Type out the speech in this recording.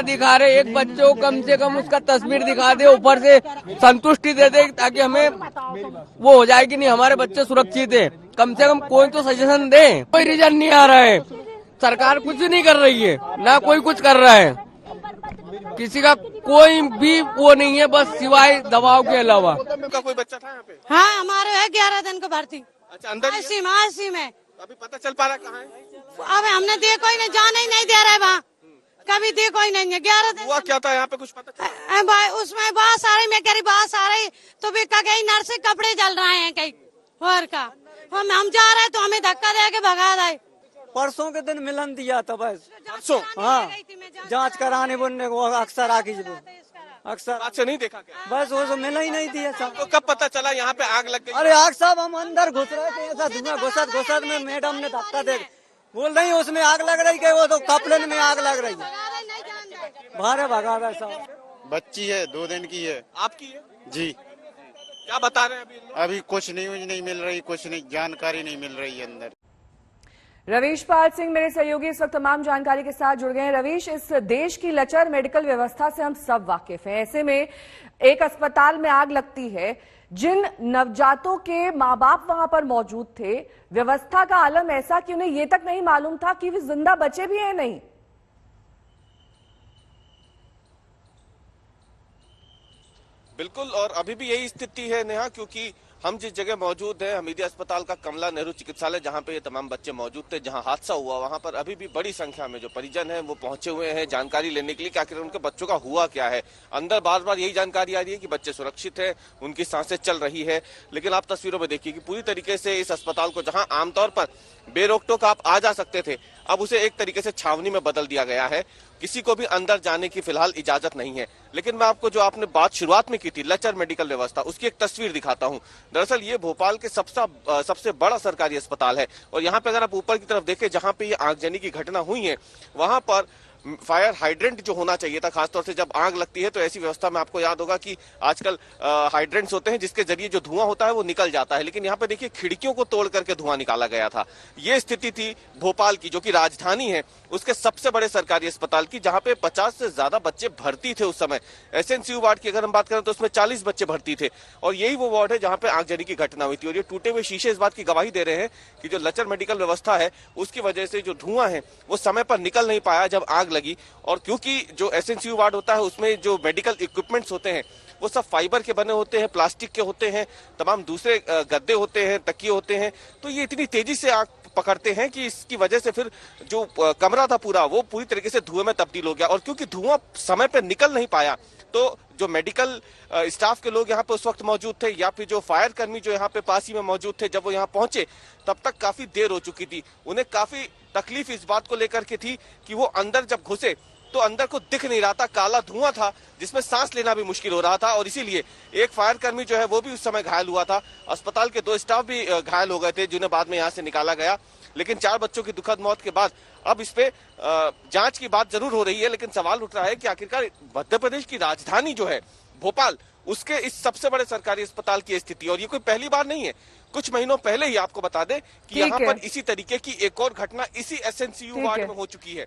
दिखा रहे, एक बच्चे को कम से कम उसका तस्वीर दिखा दे, ऊपर से संतुष्टि दे दे, ताकि हमें वो हो जाए कि नहीं हमारे बच्चे सुरक्षित है। कम से कम कोई तो सजेशन दे। कोई रीजन नहीं आ रहा है, सरकार कुछ नहीं कर रही है, ना कोई कुछ कर रहा है, किसी का कोई भी वो नहीं है, बस सिवाय दवाओं के अलावा। का कोई बच्चा था यहाँ पे? हाँ, हमारे है 11 दिन को भर्ती। अच्छा, अंदर ही है? आसी में अभी पता चल पा रहा कहाँ है? अब हमने देखो ही नहीं, जाने ही नहीं दे रहे वहाँ, कभी देखो ही नहीं है। 11 दिन हुआ क्या था यहाँ पे, कुछ पता चला? उसमें बास आ रही, मैं कह रही बास आ रही तो भी कहीं नर्स से कपड़े जल रहे हैं कहीं और का। हम जा रहे तो हमें धक्का दे के भगा दे। परसों के दिन मिलन दिया था बस। परसों? हाँ, जांच कराने बोलने को अक्सर आके अक्सर अच्छा, नहीं देखा क्या? बस वो तो मिला ही नहीं दिया साहब। तो कब पता चला यहाँ पे आग लग गई? अरे आग साहब, हम अंदर घुस रहे थे, ऐसा धुआं घुसत में मैडम ने धक्का दे बोल रही उसमें आग लग रही है, वो तो कपड़े में आग लग रही है। भारे भगा साहब। बच्ची है, 2 दिन की है। आपकी है जी। क्या बता रहे हैं अभी? अभी कुछ नहीं मिल रही, कुछ नहीं, जानकारी नहीं मिल रही है अंदर। रवीश पाल सिंह मेरे सहयोगी इस वक्त तमाम जानकारी के साथ जुड़ गए हैं। रवीश, इस देश की लचर मेडिकल व्यवस्था से हम सब वाकिफ हैं। ऐसे में एक अस्पताल में आग लगती है, जिन नवजातों के मां बाप वहां पर मौजूद थे, व्यवस्था का आलम ऐसा कि उन्हें यह तक नहीं मालूम था कि वे जिंदा बचे भी हैं नहीं। बिल्कुल, और अभी भी यही स्थिति है नेहा, क्योंकि हम जिस जगह मौजूद हैं, हमीदिया अस्पताल का कमला नेहरू चिकित्सालय, जहां पे ये तमाम बच्चे मौजूद थे, जहां हादसा हुआ, वहां पर अभी भी बड़ी संख्या में जो परिजन हैं वो पहुंचे हुए हैं जानकारी लेने के लिए कि आखिर उनके बच्चों का हुआ क्या है। अंदर बार बार यही जानकारी आ रही है कि बच्चे सुरक्षित हैं, उनकी सांसें चल रही है, लेकिन आप तस्वीरों में देखिए कि पूरी तरीके से इस अस्पताल को, जहां आमतौर पर बेरोक-टोक आप आ जा सकते थे, अब उसे एक तरीके से छावनी में बदल दिया गया है। किसी को भी अंदर जाने की फिलहाल इजाजत नहीं है। लेकिन मैं आपको जो आपने बात शुरुआत में की थी लचर मेडिकल व्यवस्था, उसकी एक तस्वीर दिखाता हूं। दरअसल ये भोपाल के सबसे बड़ा सरकारी अस्पताल है, और यहाँ पे अगर आप ऊपर की तरफ देखें, जहां पे ये आगजनी की घटना हुई है, वहां पर फायर हाइड्रेंट जो होना चाहिए था, खासतौर से जब आग लगती है तो ऐसी व्यवस्था में आपको याद होगा कि आजकल हाइड्रेंट्स होते हैं जिसके जरिए जो धुआं होता है वो निकल जाता है, लेकिन यहाँ पे देखिए खिड़कियों को तोड़ करके धुआं निकाला गया था। ये स्थिति थी भोपाल की, जो कि राजधानी है, उसके सबसे बड़े सरकारी अस्पताल की, जहां पे 50 से ज्यादा बच्चे भर्ती थे उस समय। एसएनसीयू वार्ड की अगर हम बात करें तो उसमें 40 बच्चे भर्ती थे, और यही वो वार्ड है जहां पे आगजनी की घटना हुई थी। और ये टूटे हुए शीशे इस बात की गवाही दे रहे हैं कि जो लचर मेडिकल व्यवस्था है उसकी वजह से जो धुआं है वो समय पर निकल नहीं पाया जब आग लगी। और क्योंकि जो एसएनसीयू वार्ड होता है उसमें जो मेडिकल इक्विपमेंट्स होते हैं वो सब फाइबर के बने होते हैं, प्लास्टिक के होते हैं, तमाम दूसरे गद्दे होते हैं, तकिए होते हैं, तो ये इतनी तेजी से आग पकड़ते हैं कि इसकी वजह से फिर जो कमरा था पूरा वो पूरी तरीके से धुएं में तब्दील हो गया। और क्योंकि धुआं समय पर निकल नहीं पाया, तो जो मेडिकल स्टाफ के लोग यहाँ पे उस वक्त मौजूद थे, या फिर जो फायर कर्मी जो यहाँ पे पास ही में मौजूद थे, जब वो यहाँ पहुंचे तब तक काफी देर हो चुकी थी। उन्हें काफी तकलीफ इस बात को लेकर के थी कि वो अंदर जब घुसे तो अंदर को दिख नहीं रहा था, काला धुआं था जिसमें सांस लेना भी मुश्किल हो रहा था, और इसीलिए एक फायर कर्मी जो है वो भी उस समय घायल हुआ था। अस्पताल के 2 स्टाफ भी घायल हो गए थे, जिन्हें बाद में यहाँ से निकाला गया। लेकिन 4 बच्चों की दुखद मौत के बाद अब इस पे जांच की बात जरूर हो रही है, लेकिन सवाल उठ रहा है कि आखिरकार मध्य प्रदेश की राजधानी जो है भोपाल, उसके इस सबसे बड़े सरकारी अस्पताल की स्थिति, और ये कोई पहली बार नहीं है, कुछ महीनों पहले ही आपको बता दें कि यहाँ पर इसी तरीके की एक और घटना इसी एसएनसीयू वार्ड में हो चुकी है।